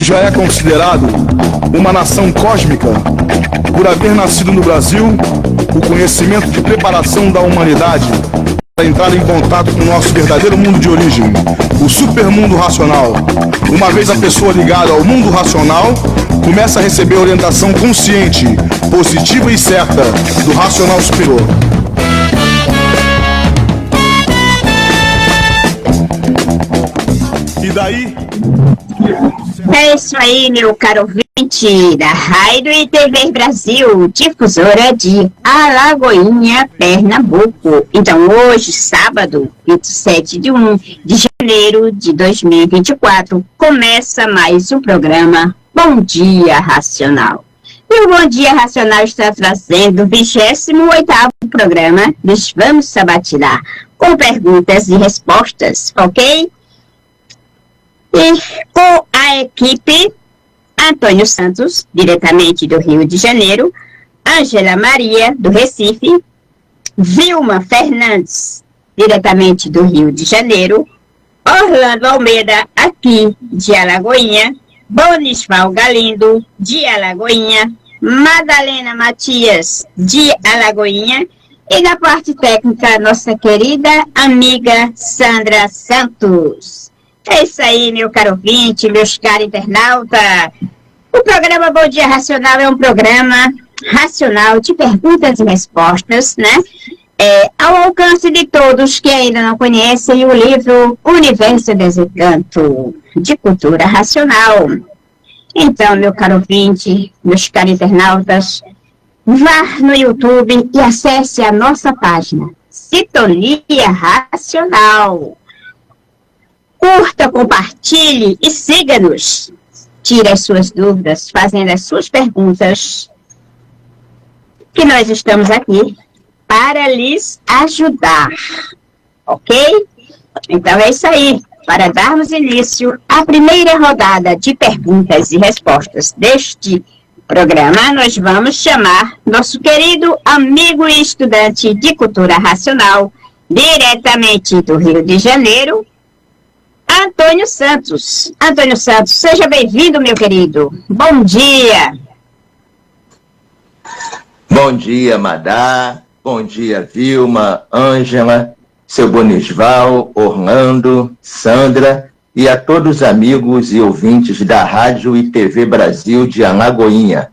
já é considerado uma nação cósmica por haver nascido no Brasil o conhecimento de preparação da humanidade para entrar em contato com o nosso verdadeiro mundo de origem, o supermundo racional. Uma vez a pessoa ligada ao mundo racional começa a receber orientação consciente, positiva e certa do racional superior. E daí? É isso aí, meu caro ouvinte da Rádio e TV Brasil, difusora de Alagoinha, Pernambuco. Então, hoje, sábado, 27 de janeiro de 2024, começa mais um programa Bom Dia Racional. E o Bom Dia Racional está trazendo o 28º programa dos Vamos Sabatinar, com perguntas e respostas, ok? E com a equipe Antônio Santos, diretamente do Rio de Janeiro, Ângela Maria, do Recife, Vilma Fernandes, diretamente do Rio de Janeiro, Orlando Almeida, aqui de Alagoinha, Bonisval Galindo, de Alagoinha, Madalena Matias, de Alagoinha, e na parte técnica, nossa querida amiga Sandra Santos. É isso aí, meu caro ouvinte, meus caros internautas. O programa Bom Dia Racional é um programa racional de perguntas e respostas, né? Ao alcance de todos que ainda não conhecem o livro Universo Desencanto, de cultura racional. Então, meu caro ouvinte, meus caros internautas, vá no YouTube e acesse a nossa página Sintonia Racional. Curta, compartilhe e siga-nos. Tire as suas dúvidas, fazendo as suas perguntas, que nós estamos aqui para lhes ajudar, ok? Então é isso aí. Para darmos início à primeira rodada de perguntas e respostas deste programa, nós vamos chamar nosso querido amigo e estudante de cultura racional, diretamente do Rio de Janeiro, Antônio Santos. Antônio Santos, seja bem-vindo, meu querido. Bom dia. Bom dia, Madá. Bom dia, Vilma, Ângela, seu Bonisval, Orlando, Sandra e a todos os amigos e ouvintes da Rádio e TV Brasil de Alagoinha.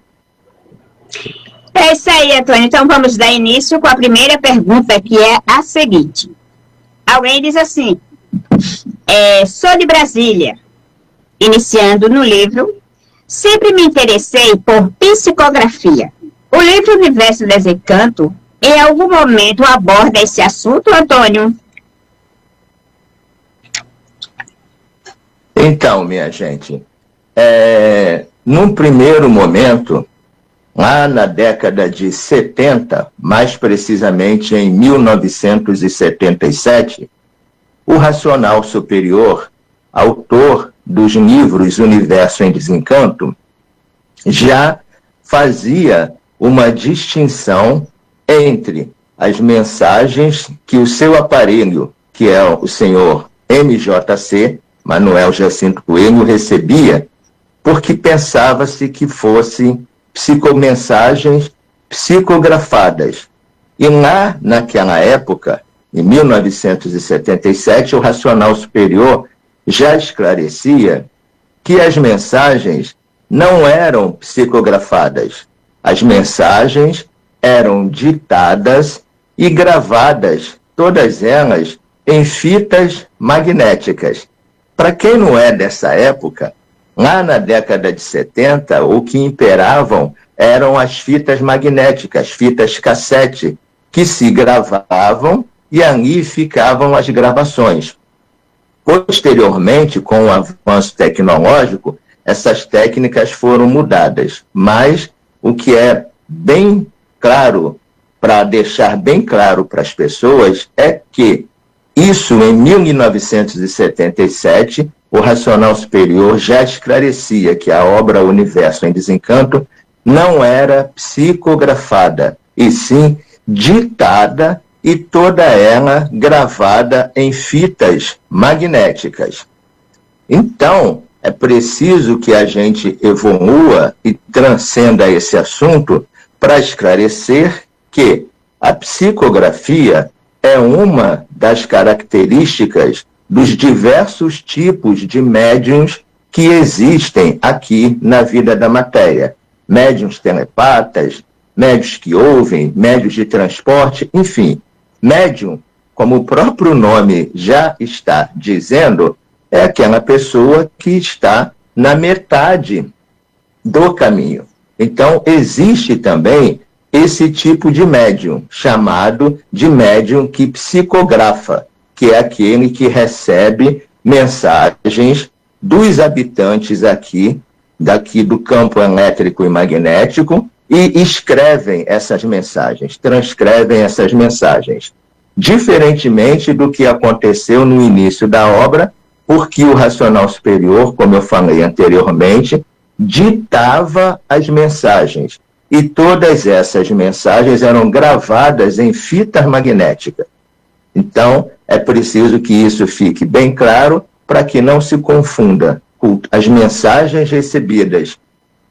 É isso aí, Antônio. Então vamos dar início com a primeira pergunta, que é a seguinte. Alguém diz assim: sou de Brasília, iniciando no livro, sempre me interessei por psicografia. O livro Universo Desencanto, em algum momento, aborda esse assunto, Antônio? Então, minha gente, num primeiro momento, lá na década de 70, mais precisamente em 1977, o Racional Superior, autor dos livros Universo em Desencanto, já fazia uma distinção entre as mensagens que o seu aparelho, que é o senhor MJC, Manuel Jacinto Coelho, recebia, porque pensava-se que fossem mensagens psicografadas. E lá, naquela época, em 1977, o Racional Superior já esclarecia que as mensagens não eram psicografadas. As mensagens eram ditadas e gravadas, todas elas em fitas magnéticas. Para quem não é dessa época, lá na década de 70, o que imperavam eram as fitas magnéticas, fitas cassete, que se gravavam e ali ficavam as gravações. Posteriormente, com o avanço tecnológico, essas técnicas foram mudadas, mas o que é bem claro, para deixar bem claro para as pessoas, é que isso em 1977, o Racional Superior já esclarecia que a obra Universo em Desencanto não era psicografada, e sim ditada e toda ela gravada em fitas magnéticas. Então, é preciso que a gente evolua e transcenda esse assunto para esclarecer que a psicografia é uma das características dos diversos tipos de médiuns que existem aqui na vida da matéria. Médiuns telepatas, médiuns que ouvem, médiuns de transporte, enfim. Médium, como o próprio nome já está dizendo, é aquela pessoa que está na metade do caminho. Então, existe também esse tipo de médium, chamado de médium que psicografa, que é aquele que recebe mensagens dos habitantes daqui do campo elétrico e magnético, e escrevem essas mensagens, transcrevem essas mensagens. Diferentemente do que aconteceu no início da obra, porque o racional superior, como eu falei anteriormente, ditava as mensagens. E todas essas mensagens eram gravadas em fitas magnéticas. Então, é preciso que isso fique bem claro para que não se confunda as mensagens recebidas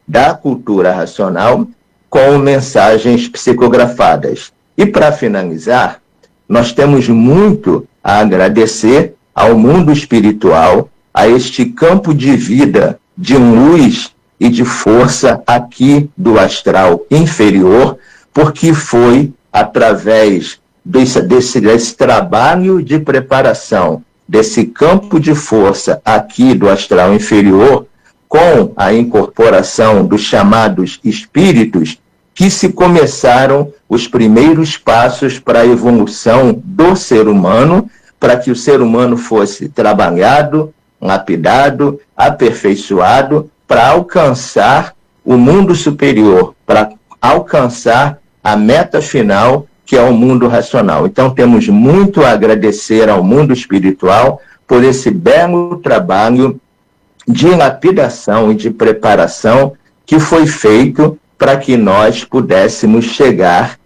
da cultura racional com mensagens psicografadas. E para finalizar, nós temos muito a agradecer ao mundo espiritual, a este campo de vida, de luz e de força aqui do astral inferior, porque foi através desse trabalho de preparação, desse campo de força aqui do astral inferior, com a incorporação dos chamados espíritos, que se começaram os primeiros passos para a evolução do ser humano, para que o ser humano fosse trabalhado, lapidado, aperfeiçoado, para alcançar o mundo superior, para alcançar a meta final, que é o mundo racional. Então, temos muito a agradecer ao mundo espiritual por esse belo trabalho de lapidação e de preparação que foi feito para que nós pudéssemos chegar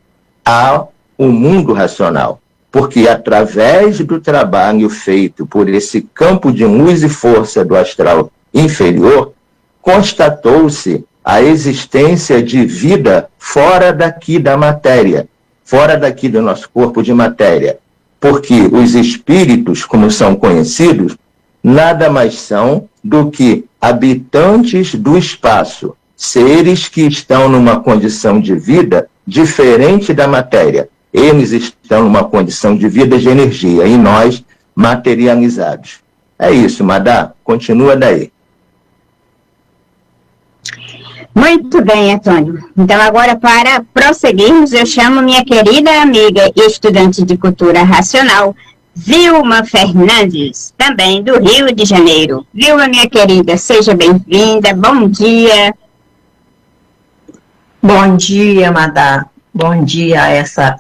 ao mundo racional. Porque através do trabalho feito por esse campo de luz e força do astral inferior, constatou-se a existência de vida fora daqui da matéria, fora daqui do nosso corpo de matéria. Porque os espíritos, como são conhecidos, nada mais são do que habitantes do espaço, seres que estão numa condição de vida diferente da matéria. Eles estão numa condição de vida de energia e nós materializados. É isso, Madá. Continua daí. Muito bem, Antônio. Então, agora, para prosseguirmos, eu chamo minha querida amiga e estudante de cultura racional, Vilma Fernandes, também do Rio de Janeiro. Vilma, minha querida, seja bem-vinda. Bom dia. Bom dia, Madá. Bom dia a essa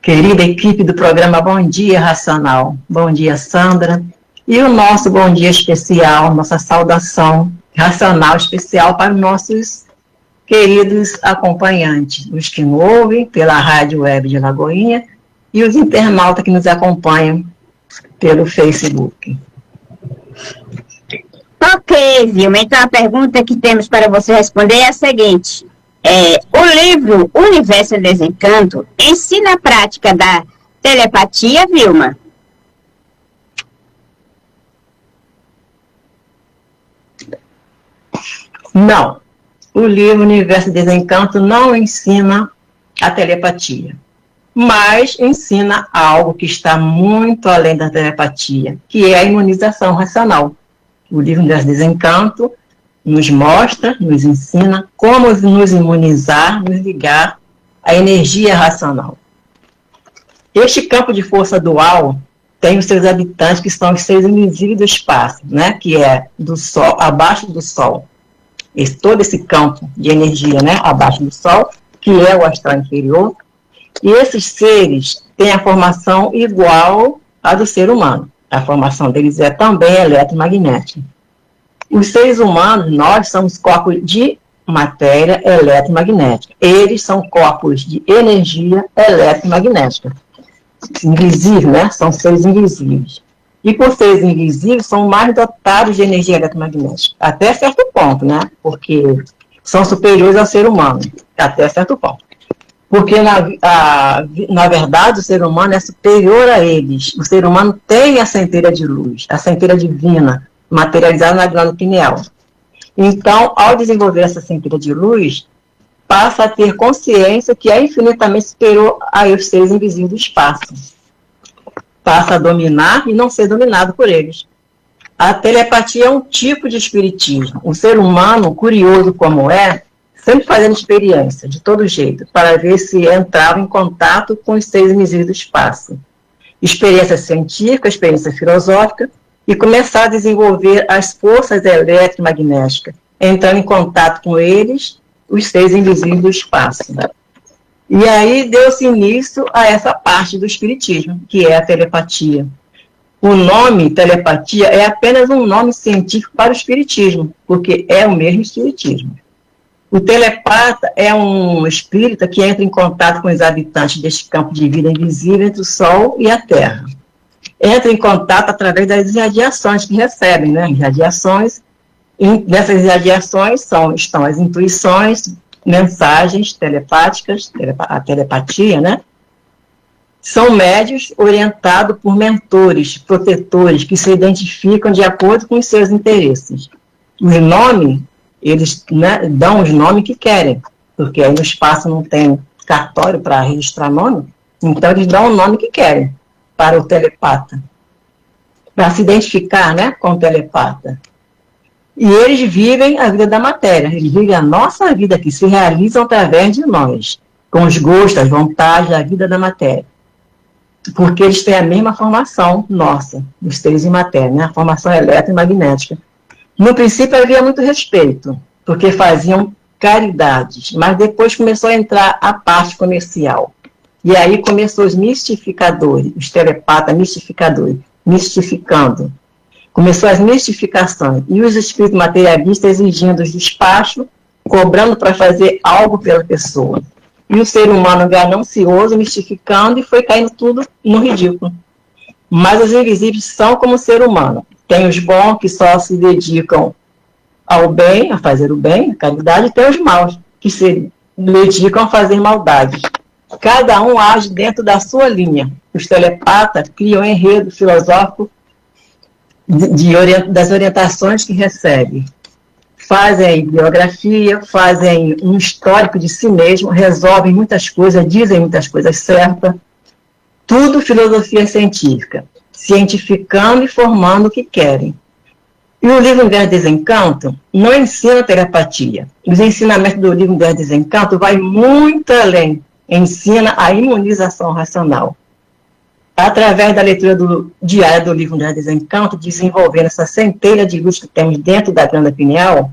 querida equipe do programa Bom Dia Racional. Bom dia, Sandra. E o nosso bom dia especial, nossa saudação racional especial para os nossos queridos acompanhantes, os que nos ouvem pela Rádio Web de Lagoinha e os internautas que nos acompanham pelo Facebook. Ok, Vilma. Então, a pergunta que temos para você responder é a seguinte. O livro Universo em Desencanto ensina a prática da telepatia, Vilma? Não. O livro Universo em Desencanto não ensina a telepatia, mas ensina algo que está muito além da telepatia, que é a imunização racional. O livro Universo em Desencanto nos mostra, nos ensina como nos imunizar, nos ligar à energia racional. Este campo de força dual tem os seus habitantes, que são os seres invisíveis do espaço, né? Que é do Sol, abaixo do Sol. Todo esse campo de energia, né? Abaixo do Sol, que é o astral inferior. E esses seres têm a formação igual à do ser humano. A formação deles é também eletromagnética. Os seres humanos, nós somos corpos de matéria eletromagnética. Eles são corpos de energia eletromagnética. Invisível, né? São seres invisíveis. E por seres invisíveis, são mais dotados de energia eletromagnética, até certo ponto, né? Porque são superiores ao ser humano, até certo ponto. Porque, na verdade, o ser humano é superior a eles. O ser humano tem a centelha de luz, a centelha divina, materializada na glândula pineal. Então, ao desenvolver essa centelha de luz, passa a ter consciência que é infinitamente superior aos seres invisíveis do espaço. Passa a dominar e não ser dominado por eles. A telepatia é um tipo de espiritismo. O ser humano, curioso como é, sempre fazendo experiência, de todo jeito, para ver se entrava em contato com os seres invisíveis do espaço. Experiência científica, experiência filosófica, e começar a desenvolver as forças eletromagnéticas, entrando em contato com eles, os seres invisíveis do espaço. E aí deu-se início a essa parte do espiritismo, que é a telepatia. O nome telepatia é apenas um nome científico para o espiritismo, porque é o mesmo espiritismo. O telepata é um espírita que entra em contato com os habitantes deste campo de vida invisível entre o Sol e a Terra. Entra em contato através das radiações que recebem, né? As radiações, nessas radiações estão as intuições, mensagens telepáticas, a telepatia, né? São médios orientados por mentores, protetores, que se identificam de acordo com os seus interesses. Os nomes, eles, né, dão os nomes que querem, porque aí no espaço não tem cartório para registrar nome, então eles dão o nome que querem para o telepata, para se identificar, né, com o telepata. E eles vivem a vida da matéria, eles vivem a nossa vida, que se realizam através de nós, com os gostos, as vontades, a vida da matéria. Porque eles têm a mesma formação nossa, dos seres em matéria, né, a formação eletromagnética. No princípio havia muito respeito, porque faziam caridades, mas depois começou a entrar a parte comercial. E aí começou os mistificadores, os telepatas mistificadores, mistificando. Começou as mistificações, e os espíritos materialistas exigindo os despachos, cobrando para fazer algo pela pessoa. E o ser humano ganancioso, mistificando, e foi caindo tudo no ridículo. Mas os invisíveis são como o ser humano. Tem os bons que só se dedicam ao bem, a fazer o bem, a caridade, e tem os maus que se dedicam a fazer maldade. Cada um age dentro da sua linha. Os telepatas criam enredo filosófico das orientações que recebem. Fazem biografia, fazem um histórico de si mesmo, resolvem muitas coisas, dizem muitas coisas certas. Tudo filosofia científica, cientificando e formando o que querem. E o livro Guerra e Desencanto não ensina telepatia. Os ensinamentos do livro Guerra e Desencanto vai muito além. Ensina a imunização racional. Através da leitura diária do livro Guerra e Desencanto, desenvolvendo essa centelha de luz que temos dentro da glândula pineal,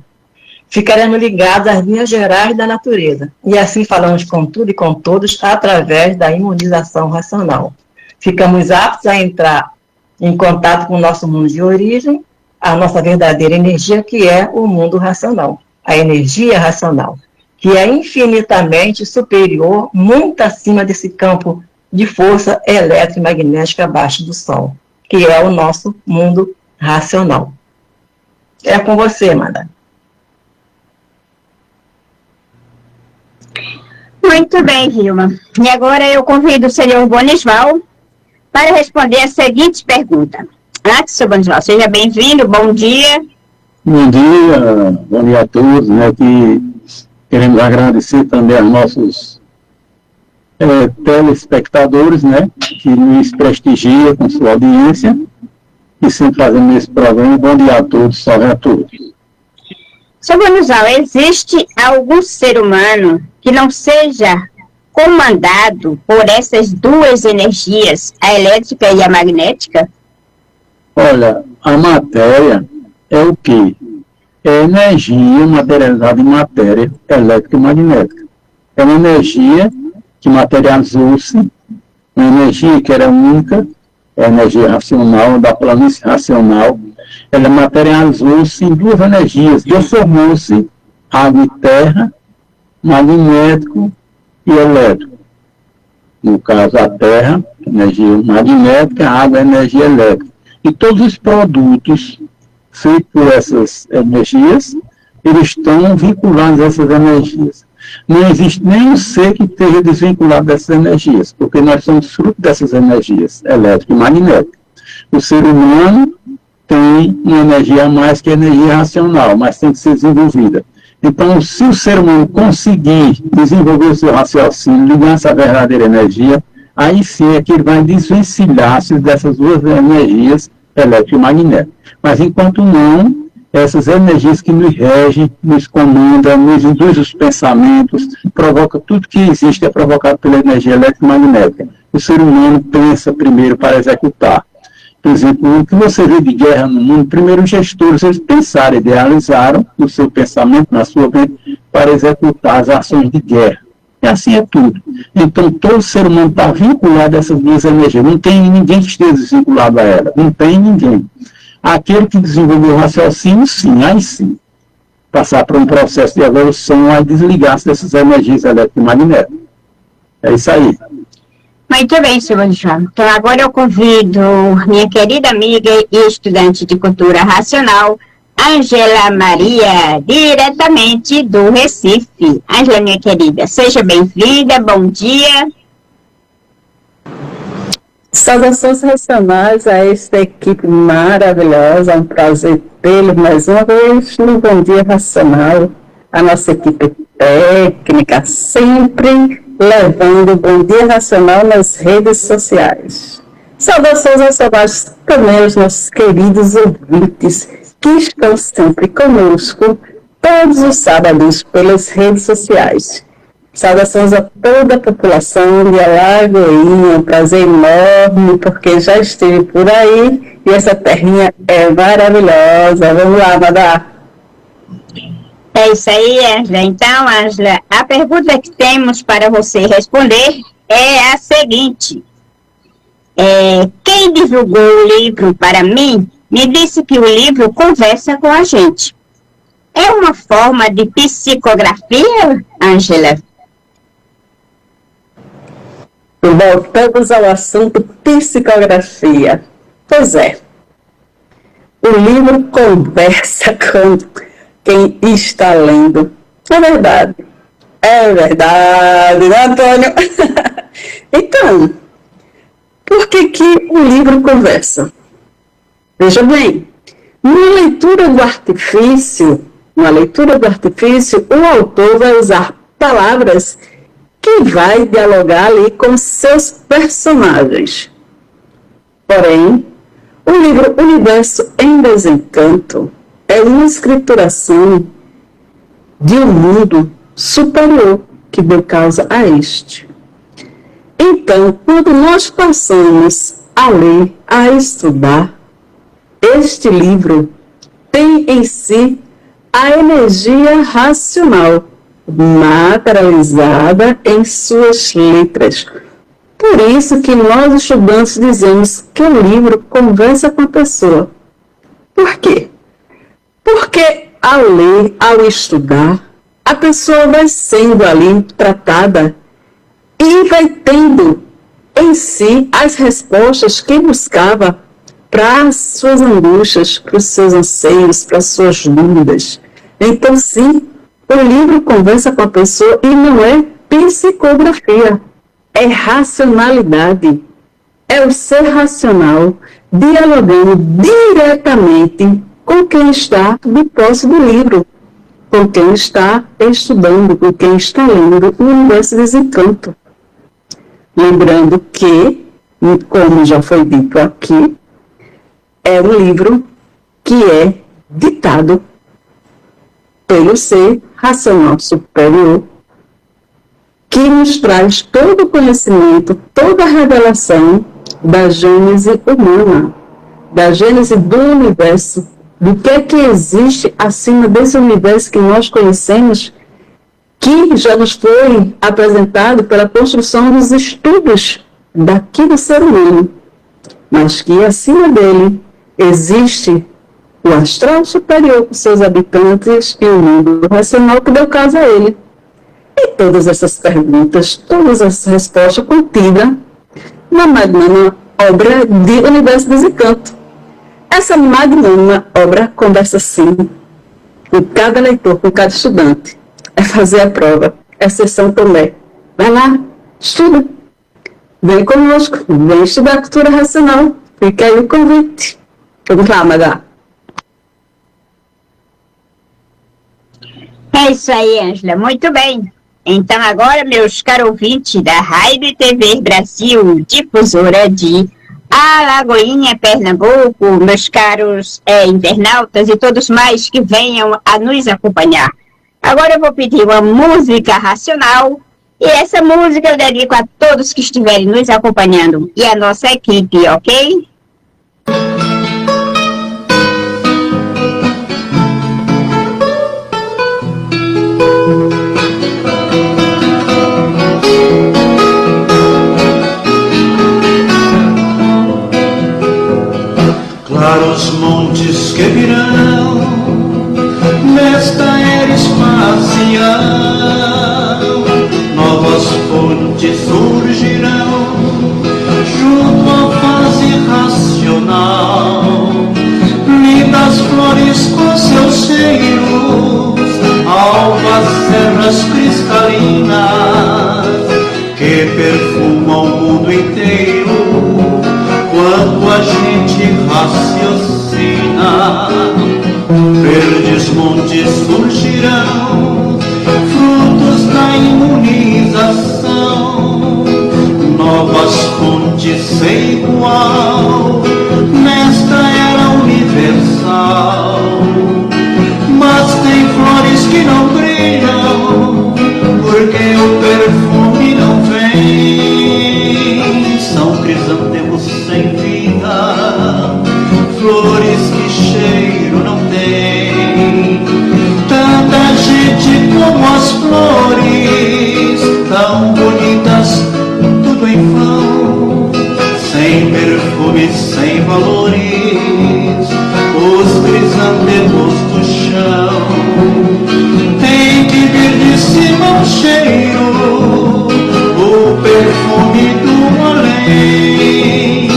ficaremos ligados às linhas gerais da natureza. E assim falamos com tudo e com todos através da imunização racional. Ficamos aptos a entrar em contato com o nosso mundo de origem, a nossa verdadeira energia, que é o mundo racional, a energia racional, que é infinitamente superior, muito acima desse campo de força eletromagnética abaixo do Sol, que é o nosso mundo racional. É com você, Amanda. Muito bem, Vilma. E agora eu convido o senhor Bonisval para responder a seguinte pergunta. Antes, senhor Bonisval, seja bem-vindo, bom dia. Bom dia a todos, né, que queremos agradecer também aos nossos telespectadores, né, que nos prestigiam com sua audiência e sempre fazendo esse programa. Bom dia a todos, salve a todos. Senhor Bonisval, existe algum ser humano que não seja comandado por essas duas energias, a elétrica e a magnética? Olha, a matéria é o quê? É energia materializada em matéria elétrica e magnética. É uma energia que materializou-se, uma energia que era única, a energia racional, da planície racional, ela materializou-se em duas energias, e formou-se água e terra, magnético e elétrico. No caso, a terra, energia magnética, a água, energia elétrica. E todos os produtos feitos por essas energias, eles estão vinculados a essas energias. Não existe nenhum ser que esteja desvinculado dessas energias, porque nós somos fruto dessas energias elétricas e magnéticas. O ser humano tem uma energia a mais que a energia racional, mas tem que ser desenvolvida. Então, se o ser humano conseguir desenvolver o seu raciocínio, ligar essa verdadeira energia, aí sim é que ele vai desvencilhar-se dessas duas energias elétrica e magnética. Mas enquanto não, essas energias que nos regem, nos comandam, nos induzem os pensamentos, provoca tudo que existe é provocado pela energia elétrica e magnética. O ser humano pensa primeiro para executar. Por exemplo, o que você vê de guerra no mundo, primeiro os gestores, eles pensaram, idealizaram o seu pensamento na sua mente para executar as ações de guerra. E assim é tudo. Então, todo ser humano está vinculado a essas duas energias. Não tem ninguém que esteja desvinculado a ela. Não tem ninguém. Aquele que desenvolveu o raciocínio, sim, aí sim. Passar por um processo de evolução, aí desligar-se dessas energias eletromagnéticas. É isso aí. Muito bem, senhor João. Então, agora eu convido minha querida amiga e estudante de cultura racional, Ângela Maria, diretamente do Recife. Ângela, minha querida, seja bem-vinda, bom dia. Saudações racionais a esta equipe maravilhosa, é um prazer tê-lo mais uma vez no Bom Dia Racional, a nossa equipe técnica, sempre levando o Bom Dia Racional nas redes sociais. Saudações racionais também aos nossos queridos ouvintes, que estão sempre conosco, todos os sábados, pelas redes sociais. Saudações a toda a população de Alagoinha, um prazer enorme, porque já esteve por aí e essa terrinha é maravilhosa. Vamos lá, Madá. É isso aí, Ângela. Então, Ângela, a pergunta que temos para você responder é a seguinte. Quem divulgou o livro para mim me disse que o livro conversa com a gente. É uma forma de psicografia, Ângela? Voltamos ao assunto psicografia. Pois é, o livro conversa com quem está lendo. É verdade, né, Antônio? Então, por que o livro conversa? Veja bem, na leitura do artifício, o autor vai usar palavras que vai dialogar ali com seus personagens. Porém, o livro Universo em Desencanto é uma escrituração de um mundo superior que deu causa a este. Então, quando nós passamos a ler, a estudar, este livro tem em si a energia racional materializada em suas letras. Por isso que nós, estudantes, dizemos que o livro conversa com a pessoa. Por quê? Porque ao ler, ao estudar, a pessoa vai sendo ali tratada e vai tendo em si as respostas que buscava para as suas angústias, para os seus anseios, para as suas dúvidas. Então, sim, o livro conversa com a pessoa e não é psicografia, é racionalidade. É o ser racional dialogando diretamente com quem está de posse do livro, com quem está estudando, com quem está lendo o Universo de Desencanto. Lembrando que, como já foi dito aqui, é um livro que é ditado pelo ser racional superior, que nos traz todo o conhecimento, toda a revelação da gênese humana, da gênese do universo, do que é que existe acima desse universo que nós conhecemos, que já nos foi apresentado pela construção dos estudos daqui do ser humano, mas que acima dele existe o astral superior com seus habitantes e o mundo racional que deu causa a ele. E todas essas perguntas, todas essas respostas contidas na magnânima obra de Universo de Desencanto. Essa magnânima obra conversa sim com cada leitor, com cada estudante. É fazer a prova, é sessão Tomé. Vai lá, estuda. Vem conosco, vem estudar cultura racional. Fica aí o convite. Vamos lá, Magá. É isso aí, Ângela, muito bem. Então agora, meus caros ouvintes da Rádio e TV Brasil, difusora de Alagoinha, Pernambuco, meus caros internautas e todos mais que venham a nos acompanhar. Agora eu vou pedir uma música racional e essa música eu dedico a todos que estiverem nos acompanhando e a nossa equipe, ok? Claros montes que virão nesta era espacial, novas fontes surgirão junto à fase racional. Lindas flores com seus cheiros, alvas serras cristalinas que perfumam o mundo inteiro quando a gente raciocina. Verdes montes surgirão, frutos da imunização, novas fontes sem igual nesta era universal. Mas tem flores que não brilham, porque o perfume não vem. São crisantemos sem vida, flores que cheiro não tem. Tanta gente como as flores, tão bonitas, tudo em vão. Sem perfume, sem valores, os crisantemos do chão. Tem que vir de cima o cheiro, o perfume do além.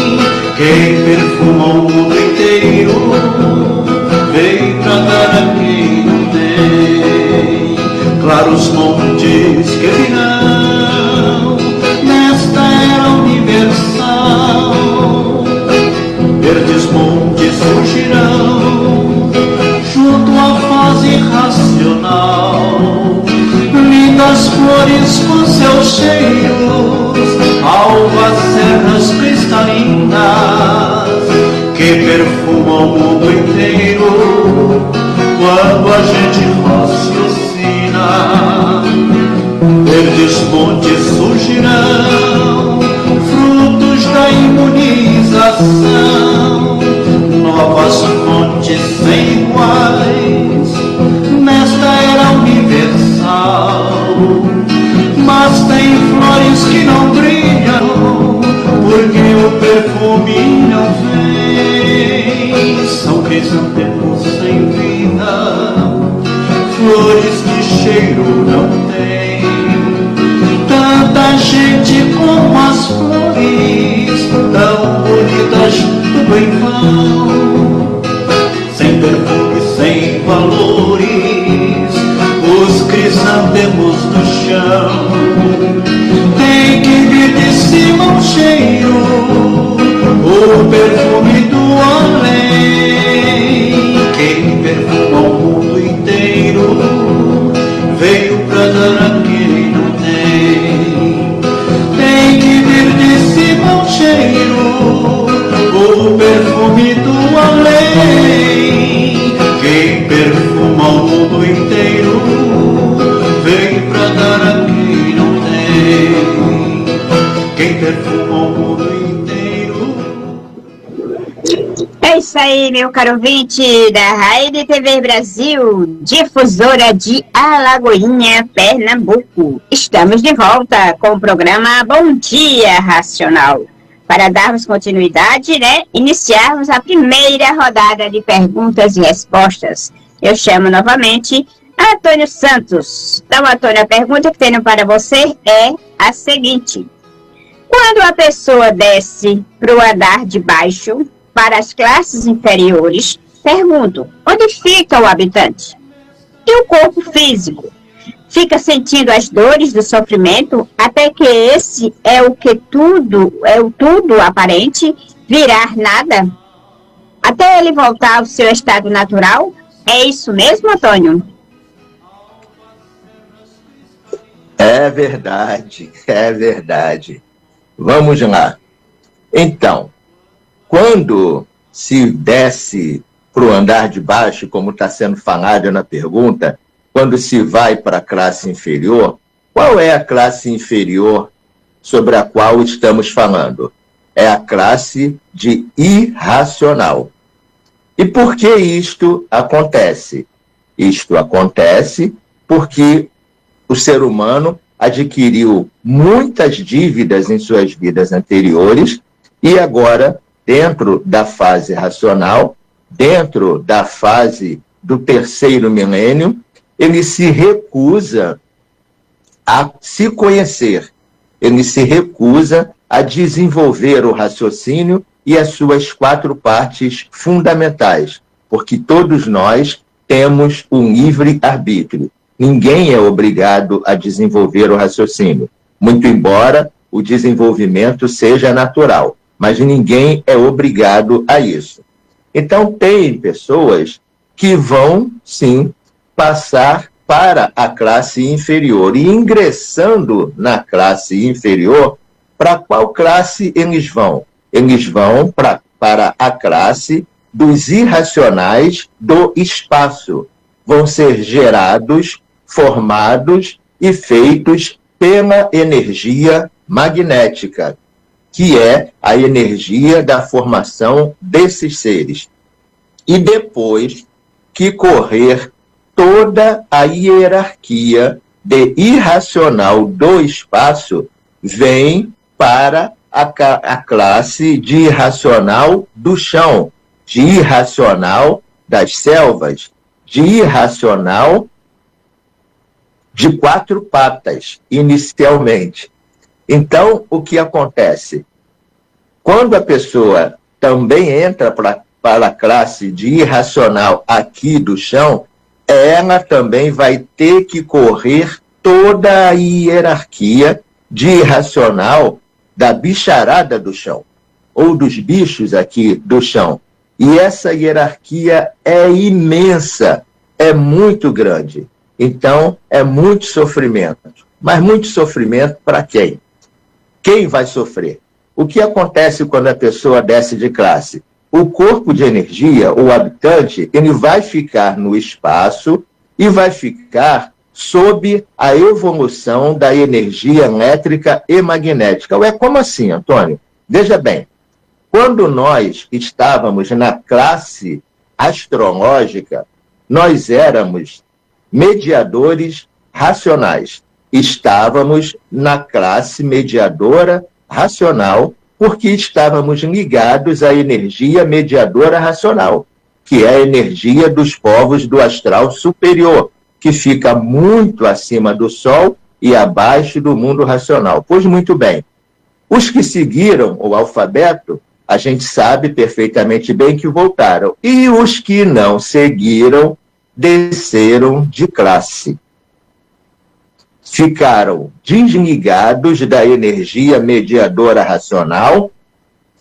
Quem perfuma o mundo inteiro veio pra dar a quem não tem. Claros montes que virão nesta era universal, verdes montes surgirão junto à fase racional. Lindas flores com seus cheiros, alvas serras cristalinas que perfumam o mundo inteiro quando a gente raciocina. Verdes montes surgirão, frutos da imunização, novas fontes sem iguais nesta era universal. Mas tem flores que não brilham, porque o perfume não vem. São crisantemos sem vida, flores que cheiro não tem. Tanta gente como as flores, tão bonitas, tudo em vão. Sem perfume, sem valores, os crisantemos no chão. Tem que vir de cima o cheiro, o perfume do além. Quem perfuma o mundo inteiro veio pra dar a quem não tem. Tem que vir de cima o cheiro, o perfume do além. Quem perfuma o mundo inteiro veio pra dar a quem não tem. Quem perfuma o mundo inteiro. É isso aí, meu caro ouvinte da Rádio TV Brasil, difusora de Alagoinha, Pernambuco. Estamos de volta com o programa Bom Dia Racional. Para darmos continuidade, iniciarmos a primeira rodada de perguntas e respostas. Eu chamo novamente Antônio Santos. Então, Antônio, a pergunta que tenho para você é a seguinte: quando a pessoa desce para o andar de baixo, para as classes inferiores, pergunto, onde fica o habitante? E o corpo físico? Fica sentindo as dores do sofrimento até que esse é o tudo aparente virar nada? Até ele voltar ao seu estado natural? É isso mesmo, Antônio? É verdade, é verdade. Vamos lá. Então, quando se desce para o andar de baixo, como está sendo falado na pergunta, quando se vai para a classe inferior, qual é a classe inferior sobre a qual estamos falando? É a classe de irracional. E por que isto acontece? Isto acontece porque o ser humano adquiriu muitas dívidas em suas vidas anteriores e agora, dentro da fase racional, dentro da fase do terceiro milênio, ele se recusa a se conhecer, ele se recusa a desenvolver o raciocínio e as suas 4 partes fundamentais, porque todos nós temos um livre-arbítrio. Ninguém é obrigado a desenvolver o raciocínio, muito embora o desenvolvimento seja natural, mas ninguém é obrigado a isso. Então, tem pessoas que vão, sim, passar para a classe inferior. E ingressando na classe inferior, para qual classe eles vão? Eles vão para a classe dos irracionais do espaço. Vão ser gerados, formados e feitos pela energia magnética, que é a energia da formação desses seres. E depois que correr toda a hierarquia de irracional do espaço, vem para a classe de irracional do chão, de irracional das selvas, de irracional de 4 patas, inicialmente. Então, o que acontece? Quando a pessoa também entra para a classe de irracional aqui do chão, ela também vai ter que correr toda a hierarquia de irracional da bicharada do chão, ou dos bichos aqui do chão. E essa hierarquia é imensa, é muito grande. Então, é muito sofrimento. Mas muito sofrimento para quem? Quem vai sofrer? O que acontece quando a pessoa desce de classe? O corpo de energia, o habitante, ele vai ficar no espaço e vai ficar sob a evolução da energia elétrica e magnética. Ué, como assim, Antônio? Veja bem, quando nós estávamos na classe astrológica, nós éramos mediadores racionais. Estávamos na classe mediadora racional porque estávamos ligados à energia mediadora racional, que é a energia dos povos do astral superior, que fica muito acima do Sol e abaixo do mundo racional. Pois muito bem, os que seguiram o alfabeto, a gente sabe perfeitamente bem que voltaram. E os que não seguiram, desceram de classe. Ficaram desligados da energia mediadora racional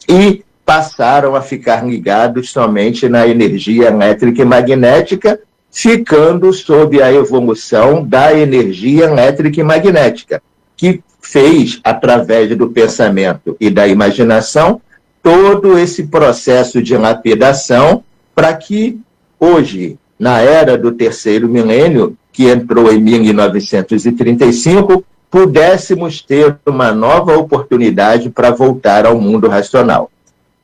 e passaram a ficar ligados somente na energia elétrica e magnética, ficando sob a evolução da energia elétrica e magnética, que fez, através do pensamento e da imaginação, todo esse processo de lapidação para que hoje, na era do terceiro milênio, que entrou em 1935, pudéssemos ter uma nova oportunidade para voltar ao mundo racional.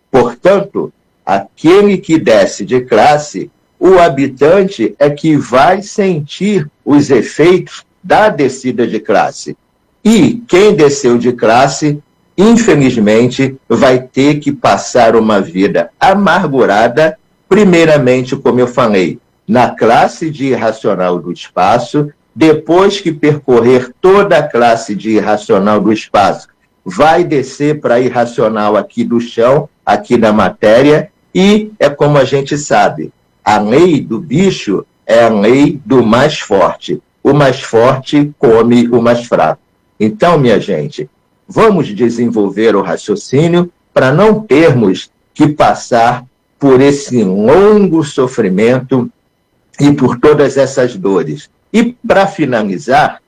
Portanto, aquele que desce de classe, o habitante é que vai sentir os efeitos da descida de classe. E quem desceu de classe, infelizmente, vai ter que passar uma vida amargurada, primeiramente, como eu falei, na classe de irracional do espaço, depois que percorrer toda a classe de irracional do espaço, vai descer para a irracional aqui do chão, aqui da matéria, E é como a gente sabe, a lei do bicho é a lei do mais forte. O mais forte come o mais fraco. Então, minha gente, vamos desenvolver o raciocínio para não termos que passar por esse longo sofrimento e por todas essas dores. E, para finalizar,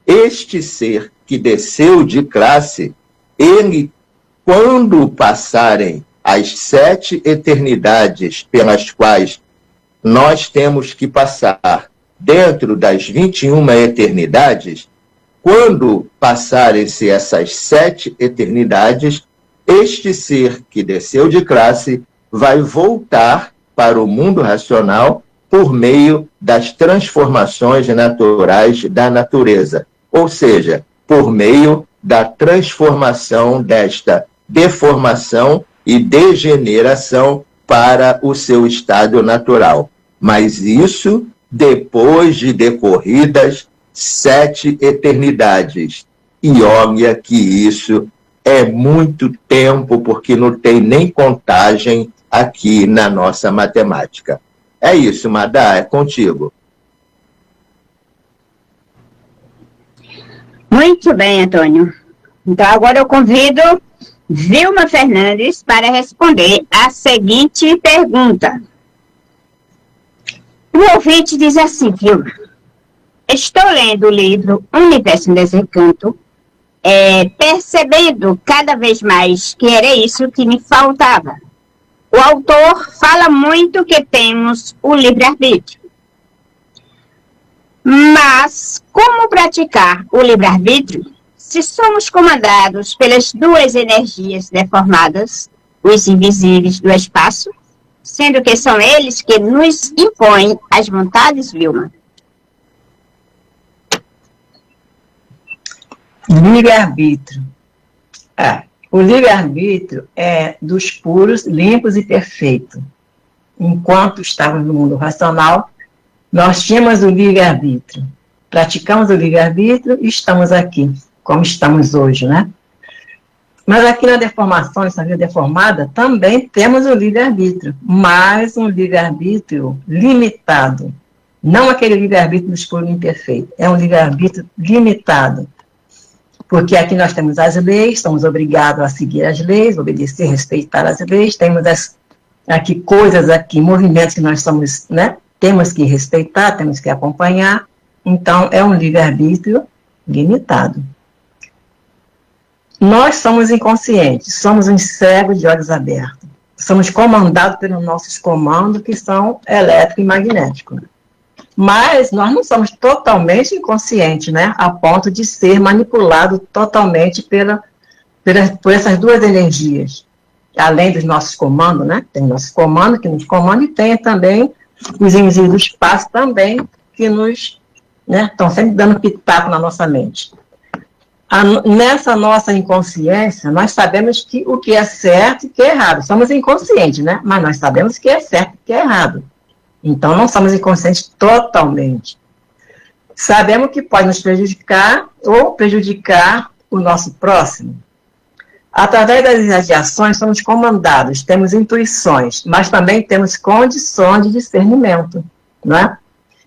este ser que desceu de classe, ele, quando passarem as 7 eternidades pelas quais nós temos que passar dentro das 21 eternidades, quando passarem-se essas 7 eternidades, este ser que desceu de classe vai voltar para o mundo racional por meio das transformações naturais da natureza, ou seja, por meio da transformação desta deformação e degeneração para o seu estado natural. Mas isso depois de decorridas 7 eternidades. E olha que isso é muito tempo, porque não tem nem contagem aqui na nossa matemática. É isso, Madá, é contigo. Muito bem, Antônio. Então, agora eu convido Vilma Fernandes para responder a seguinte pergunta. O ouvinte diz assim, Vilma: estou lendo o livro Universo em Desencanto, percebendo cada vez mais que era isso que me faltava. O autor fala muito que temos o livre-arbítrio. Mas como praticar o livre-arbítrio se somos comandados pelas 2 energias deformadas, os invisíveis do espaço, sendo que são eles que nos impõem as vontades, Vilma? Livre-arbítrio. O livre-arbítrio é dos puros, limpos e perfeitos. Enquanto estávamos no mundo racional, nós tínhamos o livre-arbítrio. Praticamos o livre-arbítrio e estamos aqui, como estamos hoje, né? Mas aqui na deformação, nessa vida deformada, também temos o livre-arbítrio, mas um livre-arbítrio limitado. Não aquele livre-arbítrio dos puros e imperfeitos, é um livre-arbítrio limitado. Porque aqui nós temos as leis, somos obrigados a seguir as leis, obedecer, respeitar as leis, temos aqui coisas, movimentos que nós somos, né, temos que respeitar, temos que acompanhar. Então, é um livre-arbítrio limitado. Nós somos inconscientes, somos uns cegos de olhos abertos. Somos comandados pelos nossos comandos, que são elétrico e magnético. Mas nós não somos totalmente inconscientes, né? A ponto de ser manipulado totalmente por essas 2 energias. Além dos nossos comandos, né? Tem nossos comandos que nos comandam, e tem também os invisíveis do espaço também, que nos, né, estão sempre dando pitaco na nossa mente. Nessa nossa inconsciência, nós sabemos o que é certo e o que é errado. Somos inconscientes, né? Mas nós sabemos o que é certo e o que é errado. Então, não somos inconscientes totalmente. Sabemos que pode nos prejudicar ou prejudicar o nosso próximo. Através das radiações, somos comandados, temos intuições, mas também temos condições de discernimento, não é?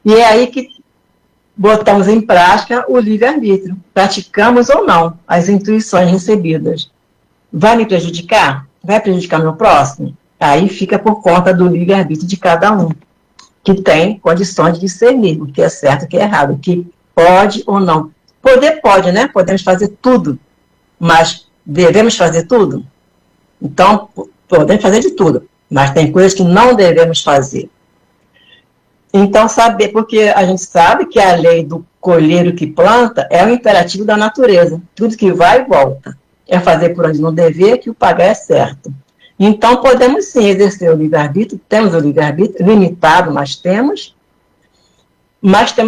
E é aí que botamos em prática o livre-arbítrio. Praticamos ou não as intuições recebidas. Vai me prejudicar? Vai prejudicar meu próximo? Aí fica por conta do livre-arbítrio de cada um, que tem condições de discernir o que é certo e o que é errado, o que pode ou não. Poder pode, né? Podemos fazer tudo, mas devemos fazer tudo? Então, podemos fazer de tudo, mas tem coisas que não devemos fazer. Então, saber, porque a gente sabe que a lei do colheiro que planta é o imperativo da natureza. Tudo que vai e volta. É fazer por onde não dever, que o pagar é certo. Então, podemos sim exercer o livre-arbítrio, temos o livre-arbítrio, limitado, mas temos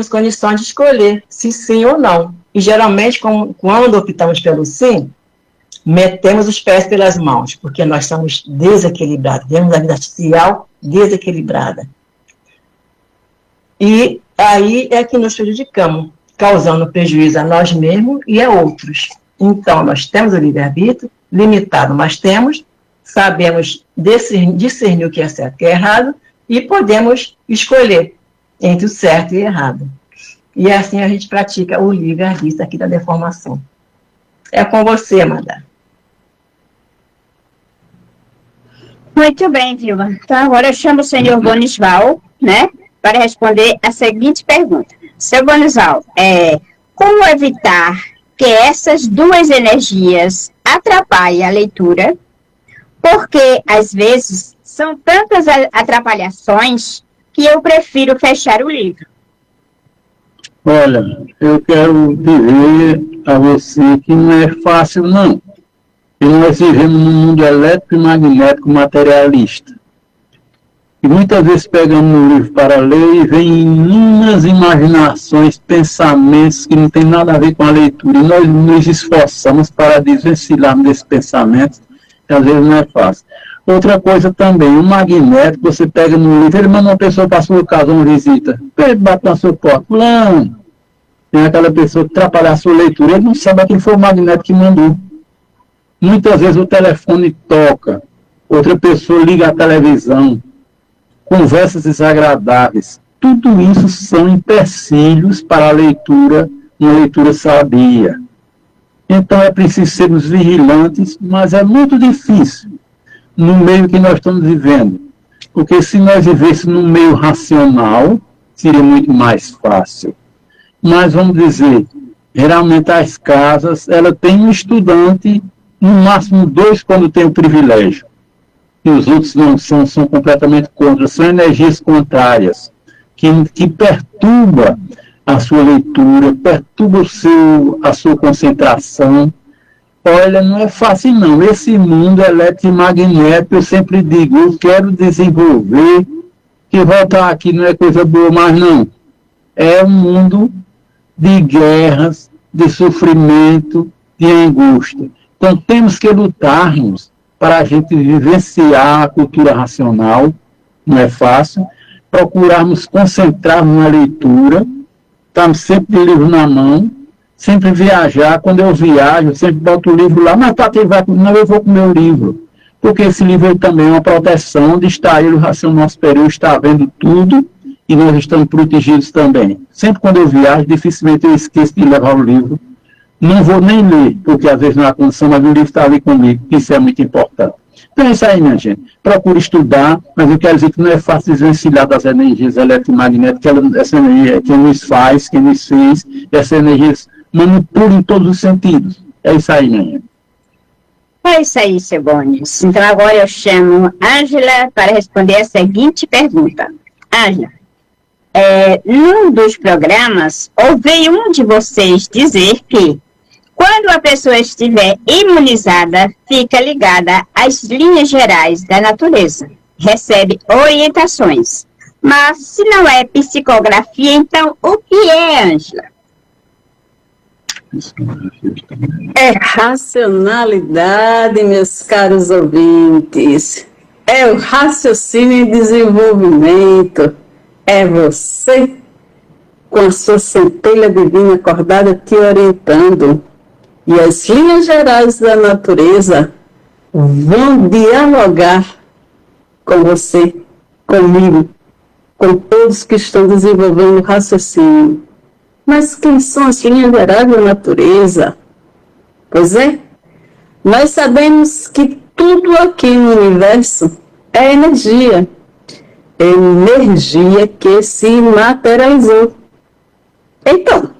condições de escolher se sim ou não. E, geralmente, quando optamos pelo sim, metemos os pés pelas mãos, porque nós somos desequilibrados, temos a vida artificial desequilibrada. E aí é que nos prejudicamos, causando prejuízo a nós mesmos e a outros. Então, nós temos o livre-arbítrio, limitado, mas temos, sabemos discernir o que é certo e o que é errado, e podemos escolher entre o certo e o errado. E assim a gente pratica o livre-arbítrio aqui da deformação. É com você, Amanda. Muito bem, Vilma. Então, agora eu chamo o senhor Bonisval, né, para responder a seguinte pergunta. Seu Bonisval, como evitar que essas duas energias atrapalhem a leitura? Porque, às vezes, são tantas atrapalhações que eu prefiro fechar o livro. Olha, eu quero dizer a você que não é fácil, não. E nós vivemos num mundo elétrico e magnético materialista. E muitas vezes pegamos um livro para ler e vem inúmeras imaginações, pensamentos que não tem nada a ver com a leitura. E nós nos esforçamos para desvencilharmos desses pensamentos, que às vezes não é fácil. Outra coisa também, o magnético, você pega no livro, ele manda uma pessoa para a sua casa, uma visita, ele bate na sua porta, fulano, tem aquela pessoa que atrapalha a sua leitura, ele não sabe que foi o magnético que mandou. Muitas vezes o telefone toca, outra pessoa liga a televisão, conversas desagradáveis. Tudo isso são empecilhos para a leitura, uma leitura sadia. Então é preciso sermos vigilantes, mas é muito difícil no meio que nós estamos vivendo. Porque se nós vivêssemos num meio racional, seria muito mais fácil. Mas vamos dizer, geralmente as casas, ela tem um estudante, no máximo 2 quando tem o privilégio. E os outros não são completamente contra. São energias contrárias, que perturba a sua leitura, perturba a sua concentração. Olha, não é fácil não. Esse mundo eletromagnético, eu sempre digo, eu quero desenvolver, que voltar aqui não é coisa boa, mas não. É um mundo de guerras, de sofrimento, de angústia. Então temos que lutarmos para a gente vivenciar a cultura racional, não é fácil, procurarmos concentrar-nos na leitura, estamos sempre de livro na mão, sempre viajar. Quando eu viajo, eu sempre boto o livro lá, mas Tati vai, não, eu vou com o meu livro, porque esse livro também é uma proteção de estar ele, o racional superior está vendo tudo e nós estamos protegidos também. Sempre quando eu viajo, dificilmente eu esqueço de levar o livro. Não vou nem ler, porque às vezes não há condição, mas o livro está ali comigo, isso é muito importante. Então é isso aí, minha gente. Procure estudar, mas eu quero dizer que não é fácil desvencilhar das energias eletromagnéticas, essa energia que nos faz, que nos fez, essas energias manipulam em todos os sentidos. É isso aí, minha gente. É isso aí, seu Bonis. Então agora eu chamo Ângela para responder a seguinte pergunta. Ângela, num dos programas, ouvi um de vocês dizer que quando a pessoa estiver imunizada, fica ligada às linhas gerais da natureza, recebe orientações. Mas se não é psicografia, então o que é, Ângela? É racionalidade, meus caros ouvintes. É o raciocínio em desenvolvimento. É você, com a sua centelha divina acordada, te orientando. E as linhas gerais da natureza vão dialogar com você, comigo, com todos que estão desenvolvendo o raciocínio. Mas quem são as linhas gerais da natureza? Pois é, nós sabemos que tudo aqui no universo é energia. Energia que se materializou. Então,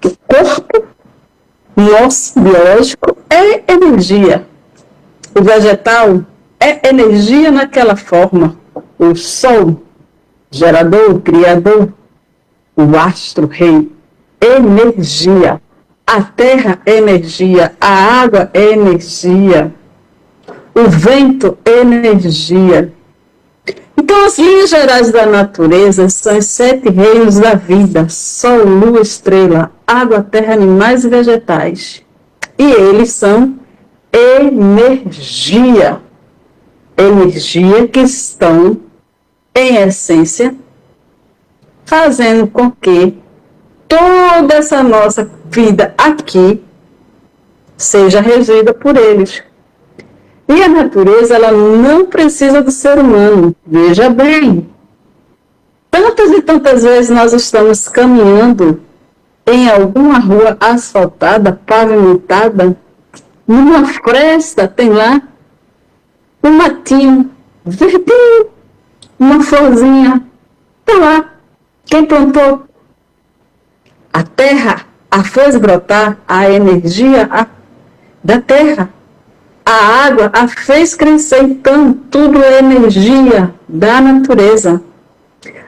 o corpo nosso biológico é energia. O vegetal é energia naquela forma. O sol, gerador, criador, o astro-rei, energia. A terra é energia, a água é energia, o vento é energia. Então, as linhas gerais da natureza são os 7 reinos da vida: sol, lua, estrela, água, terra, animais e vegetais. E eles são energia. Energia que estão, em essência, fazendo com que toda essa nossa vida aqui seja regida por eles. E a natureza, ela não precisa do ser humano. Veja bem, tantas e tantas vezes nós estamos caminhando em alguma rua asfaltada, pavimentada, numa fresta, tem lá um matinho verdinho, uma florzinha, tá lá. Quem plantou? A terra a fez brotar, a energia da terra. A água a fez crescer, então tudo é energia da natureza.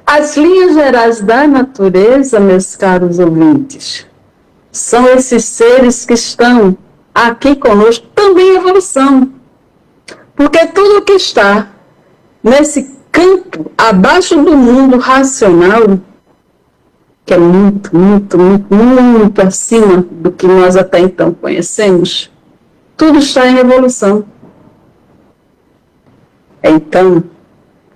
As linhas gerais da natureza, meus caros ouvintes, são esses seres que estão aqui conosco, também em evolução. Porque tudo que está nesse campo abaixo do mundo racional, que é muito, muito, muito, muito acima do que nós até então conhecemos, tudo está em evolução. Então,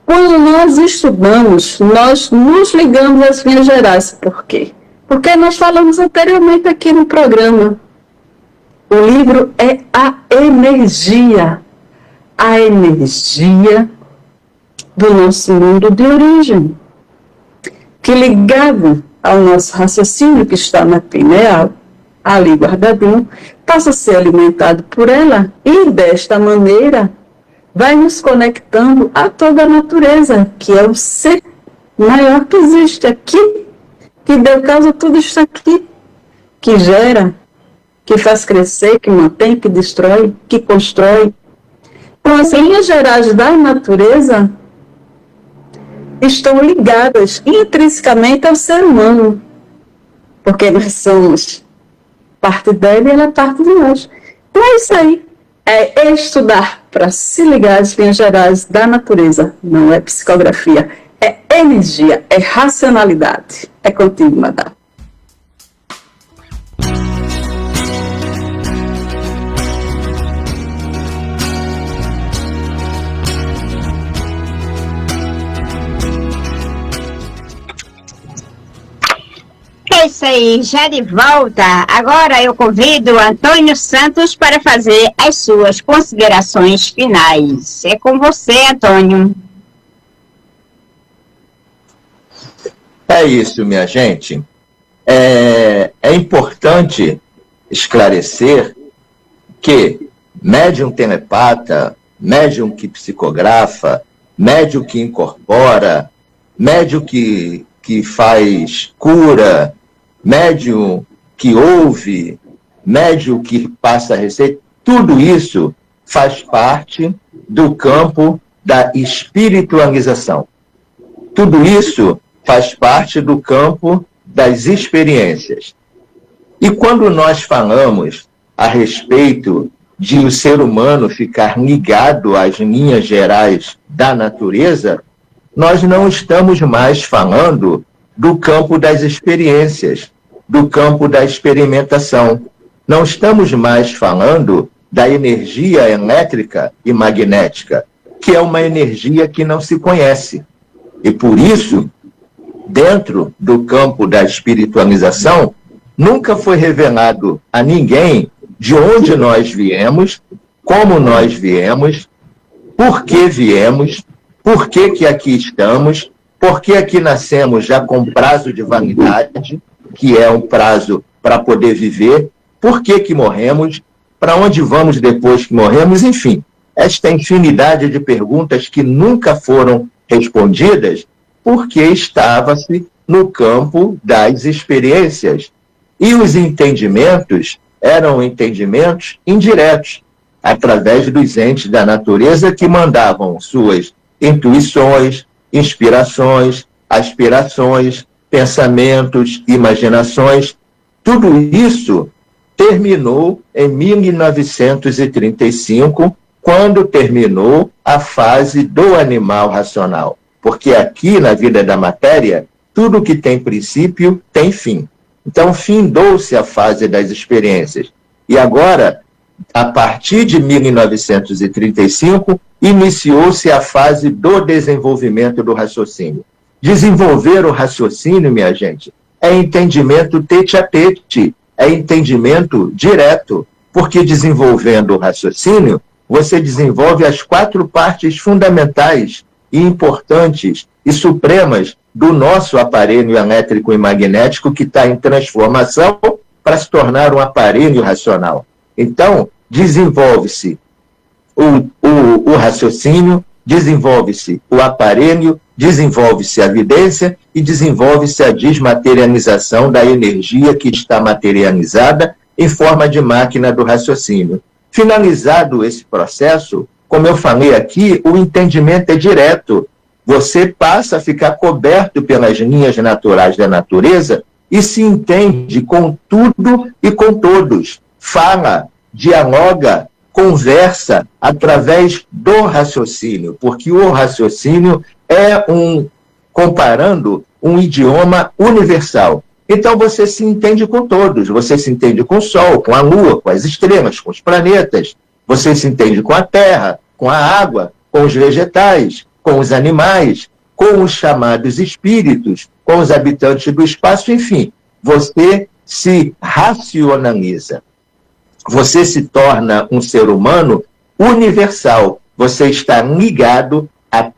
quando nós estudamos, nós nos ligamos às linhas gerais. Por quê? Porque nós falamos anteriormente aqui no programa. O livro é a energia do nosso mundo de origem, que ligado ao nosso raciocínio que está na pineal, ali guardadinho, passa a ser alimentado por ela e, desta maneira, vai nos conectando a toda a natureza, que é o ser maior que existe aqui, que deu causa a tudo isso aqui, que gera, que faz crescer, que mantém, que destrói, que constrói. Então, as linhas gerais da natureza estão ligadas intrinsecamente ao ser humano, porque nós somos parte dela e ela é parte de nós. Então é isso aí, é estudar para se ligar às linhas gerais da natureza, não é psicografia, é energia, é racionalidade. É contigo, Madá. É isso aí, já de volta. Agora eu convido Antônio Santos para fazer as suas considerações finais. É com você, Antônio. É isso, minha gente. É importante esclarecer que médium telepata, médium que psicografa, médium que incorpora, médium que faz cura, médium que ouve, médium que passa receita, tudo isso faz parte do campo da espiritualização. Tudo isso faz parte do campo das experiências. E quando nós falamos a respeito de o ser humano ficar ligado às linhas gerais da natureza, nós não estamos mais falando do campo das experiências, do campo da experimentação. Não estamos mais falando da energia elétrica e magnética, que é uma energia que não se conhece. E por isso, dentro do campo da espiritualização, nunca foi revelado a ninguém de onde nós viemos, como nós viemos, por que viemos, por que que aqui estamos, por que aqui nascemos já com prazo de validade, que é um prazo para poder viver, por que que morremos, para onde vamos depois que morremos, enfim. Esta infinidade de perguntas que nunca foram respondidas porque estava-se no campo das experiências. E os entendimentos eram entendimentos indiretos, através dos entes da natureza que mandavam suas intuições, inspirações, aspirações, pensamentos, imaginações. Tudo isso terminou em 1935, quando terminou a fase do animal racional. Porque aqui na vida da matéria, tudo que tem princípio tem fim. Então, findou-se a fase das experiências. E agora, a partir de 1935, iniciou-se a fase do desenvolvimento do raciocínio. Desenvolver o raciocínio, minha gente, é entendimento tete a tete, é entendimento direto, porque desenvolvendo o raciocínio, você desenvolve as 4 partes fundamentais e importantes e supremas do nosso aparelho elétrico e magnético, que está em transformação para se tornar um aparelho racional. Então, desenvolve-se o raciocínio, desenvolve-se o aparelho, desenvolve-se a evidência e desenvolve-se a desmaterialização da energia que está materializada em forma de máquina do raciocínio. Finalizado esse processo, como eu falei aqui, o entendimento é direto. Você passa a ficar coberto pelas linhas naturais da natureza e se entende com tudo e com todos. Fala, dialoga, conversa através do raciocínio, porque o raciocínio é comparando, um idioma universal. Então você se entende com todos, você se entende com o Sol, com a Lua, com as estrelas, com os planetas, você se entende com a Terra, com a água, com os vegetais, com os animais, com os chamados espíritos, com os habitantes do espaço, enfim, você se racionaliza. Você se torna um ser humano universal. Você está ligado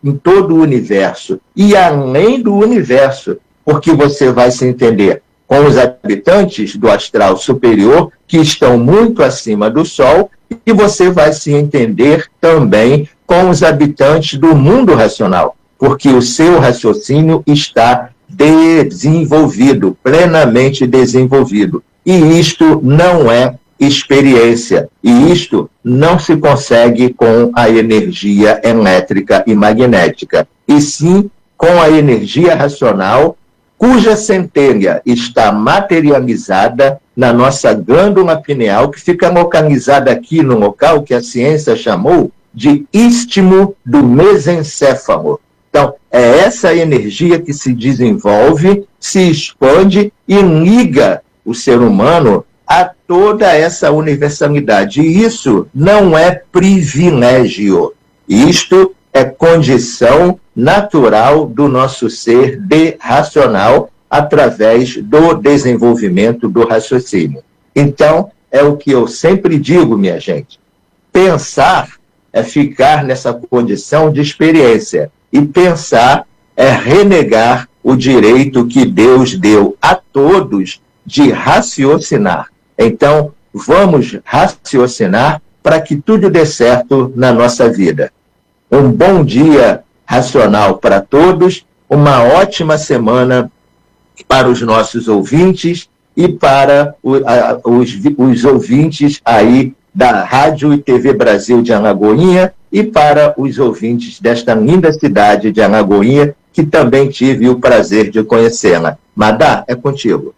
em todo o universo e além do universo, porque você vai se entender com os habitantes do astral superior, que estão muito acima do Sol, e você vai se entender também com os habitantes do mundo racional, porque o seu raciocínio está desenvolvido, plenamente desenvolvido. E isto não é experiência, e isto não se consegue com a energia elétrica e magnética, e sim com a energia racional, cuja centelha está materializada na nossa glândula pineal, que fica localizada aqui no local que a ciência chamou de istmo do mesencéfalo. Então, é essa energia que se desenvolve, se expande e liga o ser humano a toda essa universalidade. E isso não é privilégio. Isto é condição natural do nosso ser racional através do desenvolvimento do raciocínio. Então, é o que eu sempre digo, minha gente. Pensar é ficar nessa condição de experiência. E pensar é renegar o direito que Deus deu a todos de raciocinar. Então, vamos raciocinar para que tudo dê certo na nossa vida. Um bom dia racional para todos, uma ótima semana para os nossos ouvintes e para os ouvintes aí da Rádio e TV Brasil de Alagoinha e para os ouvintes desta linda cidade de Alagoinha, que também tive o prazer de conhecê-la. Madá, é contigo.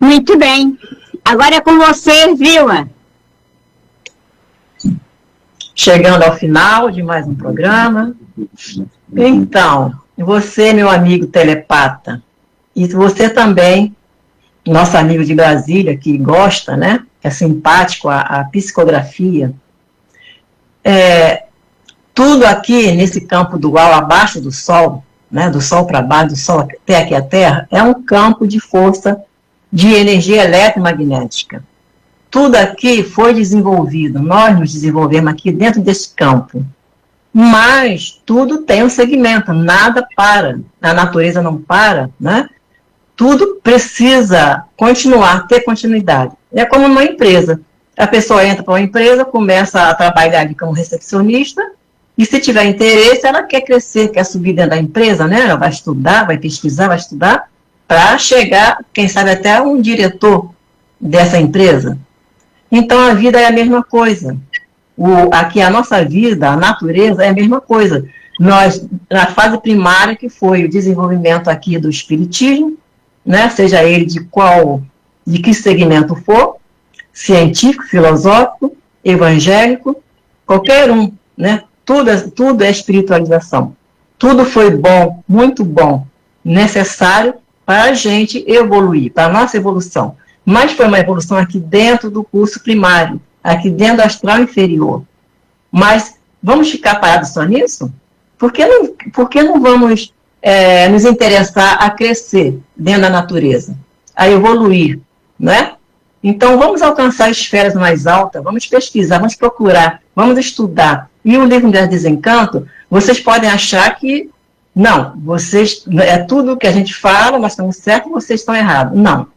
Muito bem. Agora é com você, Vilma. Chegando ao final de mais um programa. Então, você, meu amigo telepata, e você também, nosso amigo de Brasília, que gosta, né? É simpático à psicografia. Tudo aqui nesse campo dual, abaixo do Sol, né? Do Sol para baixo, do Sol até aqui a Terra, é um campo de força de energia eletromagnética. Tudo aqui foi desenvolvido, nós nos desenvolvemos aqui dentro desse campo. Mas tudo tem um segmento, nada para, a natureza não para, né? Tudo precisa continuar, ter continuidade. É como uma empresa. A pessoa entra para uma empresa, começa a trabalhar ali como recepcionista, e se tiver interesse, ela quer crescer, quer subir dentro da empresa, né? Ela vai estudar, vai pesquisar, vai estudar, para chegar, quem sabe até um diretor dessa empresa. Então a vida é a mesma coisa. Aqui a nossa vida, a natureza é a mesma coisa. Nós, na fase primária, que foi o desenvolvimento aqui do espiritismo, né, seja ele de que segmento for, científico, filosófico, evangélico, qualquer um, né, tudo é espiritualização. Tudo foi bom, muito bom, necessário para a gente evoluir, para a nossa evolução. Mas foi uma evolução aqui dentro do curso primário, aqui dentro do astral inferior. Mas vamos ficar parados só nisso? Por que não vamos nos interessar a crescer dentro da natureza, a evoluir, né? Então, vamos alcançar esferas mais altas, vamos pesquisar, vamos procurar, vamos estudar. E o livro de Desencanto, vocês podem achar que, não, vocês, é tudo que a gente fala, nós estamos certos, vocês estão errados. Não.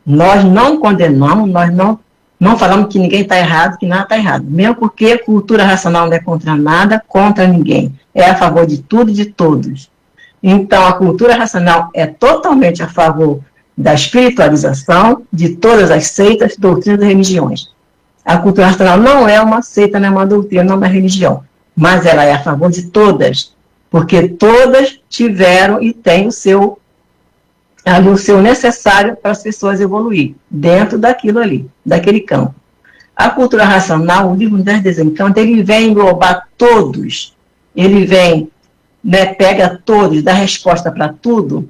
Nós não condenamos, nós não falamos que ninguém está errado, que nada está errado. Mesmo porque a cultura racional não é contra nada, contra ninguém. É a favor de tudo e de todos. Então, a cultura racional é totalmente a favor da espiritualização de todas as seitas, doutrinas e religiões. A cultura racional não é uma seita, não é uma doutrina, não é uma religião, mas ela é a favor de todas, porque todas tiveram e têm o seu necessário para as pessoas evoluir, dentro daquilo ali, daquele campo. A cultura racional, o livro das Desencantos, ele vem englobar todos, ele vem, pega todos, dá resposta para tudo.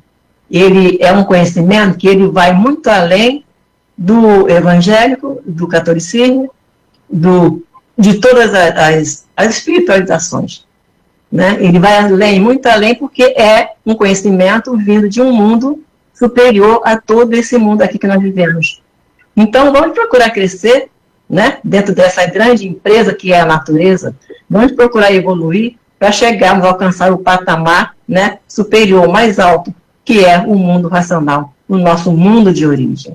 Ele é um conhecimento que ele vai muito além do evangélico, do catolicismo, de todas as espiritualizações. Ele vai além, muito além, porque é um conhecimento vindo de um mundo superior a todo esse mundo aqui que nós vivemos. Então, vamos procurar crescer, dentro dessa grande empresa que é a natureza, vamos procurar evoluir para chegarmos a alcançar o patamar superior, mais alto, que é o mundo racional, o nosso mundo de origem,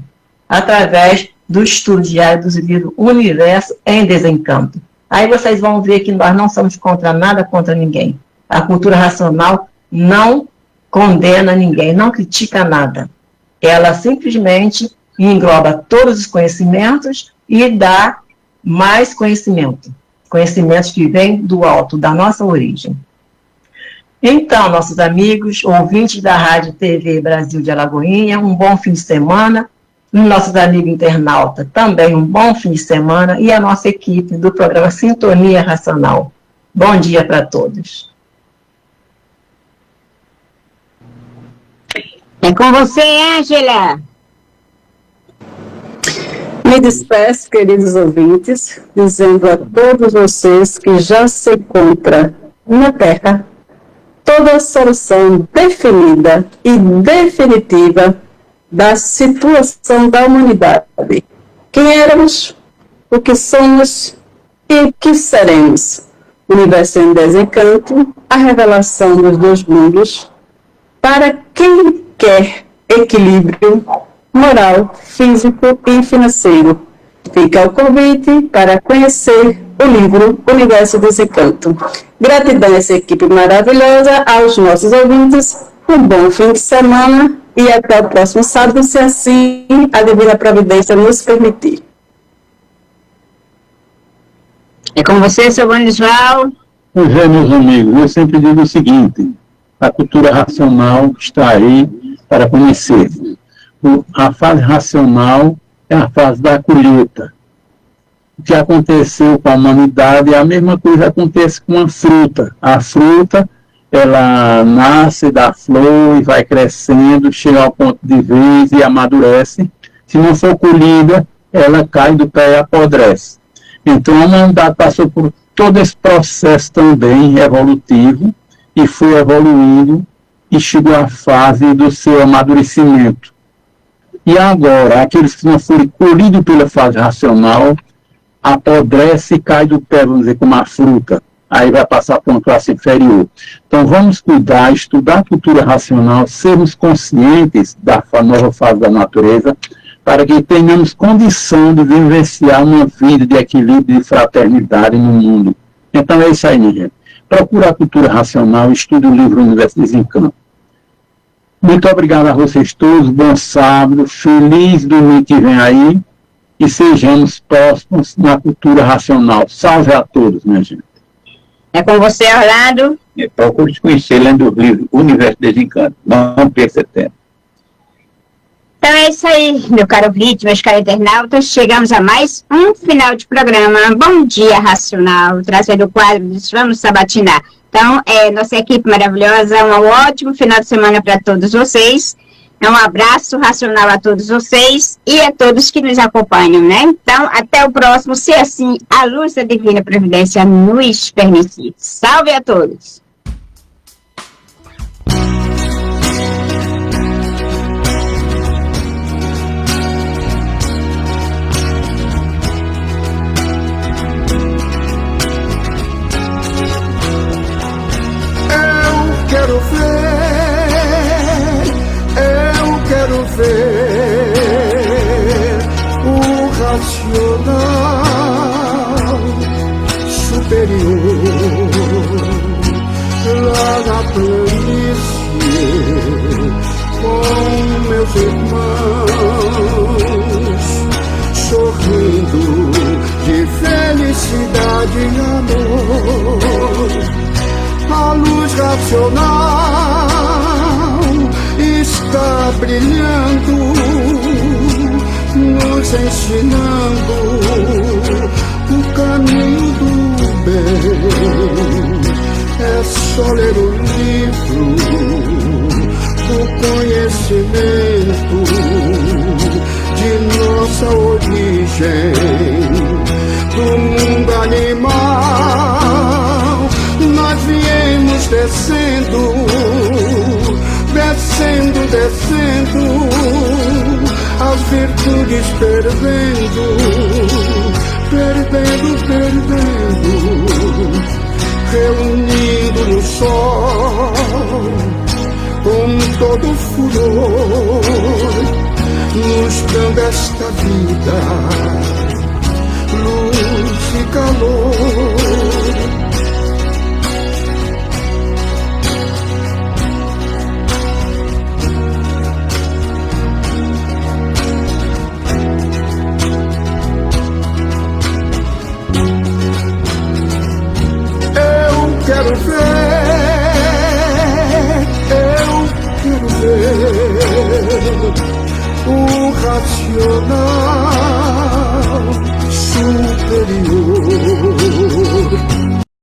através do estudo diário dos livros Universo em Desencanto. Aí vocês vão ver que nós não somos contra nada, contra ninguém. A cultura racional não condena ninguém, não critica nada. Ela simplesmente engloba todos os conhecimentos e dá mais conhecimento. Conhecimentos que vêm do alto, da nossa origem. Então, nossos amigos, ouvintes da Rádio TV Brasil de Alagoinha, um bom fim de semana. Os nossos amigos internautas, também um bom fim de semana. E a nossa equipe do programa Sintonia Racional. Bom dia para todos. É com você, Ângela. Me despeço, queridos ouvintes, dizendo a todos vocês que já se encontra na Terra toda a solução definida e definitiva da situação da humanidade. Quem éramos, o que somos e o que seremos. Universo em Desencanto, a revelação dos dois mundos, para quem quer equilíbrio moral, físico e financeiro. Fica o convite para conhecer o livro Universo Desencanto. Gratidão a essa equipe maravilhosa, aos nossos ouvintes, um bom fim de semana e até o próximo sábado, se assim a Divina Providência nos permitir. É com você, seu Bonisval. Pois é, meus amigos, eu sempre digo o seguinte: a cultura racional está aí para conhecer. A fase racional é a fase da colheita. O que aconteceu com a humanidade é a mesma coisa que acontece com a fruta. A fruta, ela nasce, dá flor e vai crescendo, chega ao ponto de vez e amadurece. Se não for colhida, ela cai do pé e apodrece. Então, a humanidade passou por todo esse processo também evolutivo e foi evoluindo e chegou à fase do seu amadurecimento. E agora, aqueles que não forem colhidos pela fase racional, apodrece e cai do pé, vamos dizer, como a fruta. Aí vai passar para uma classe inferior. Então, vamos cuidar, estudar a cultura racional, sermos conscientes da nova fase da natureza, para que tenhamos condição de vivenciar uma vida de equilíbrio e de fraternidade no mundo. Então, é isso aí, minha gente. Procure a cultura racional, estude o livro Universo Desencanto. Muito obrigado a vocês todos, bom sábado, feliz domingo que vem aí, e sejamos próximos na cultura racional. Salve a todos, minha gente. É com você, Orlando. Procure te conhecer lendo o livro Universo Desencanto. Não perca tempo. Então é isso aí, meu caro ouvinte, meus caros internautas. Chegamos a mais um final de programa. Bom dia, Racional, trazendo o quadro Vamos Sabatinar. Então, nossa equipe maravilhosa, um ótimo final de semana para todos vocês. Um abraço racional a todos vocês e a todos que nos acompanham, Então, até o próximo, se assim a luz da Divina Providência nos permitir. Salve a todos! quero ver o racional superior lá na planície com meus irmãos, sorrindo de felicidade e amor. A luz racional está brilhando, nos ensinando o caminho do bem. É só ler o livro do conhecimento de nossa origem, do mundo animal. Nós viemos descendo, descendo, descendo, as virtudes perdendo, perdendo, perdendo, reunindo no sol com todo furor, nos dando esta vida, luz e calor. Quero ver o racional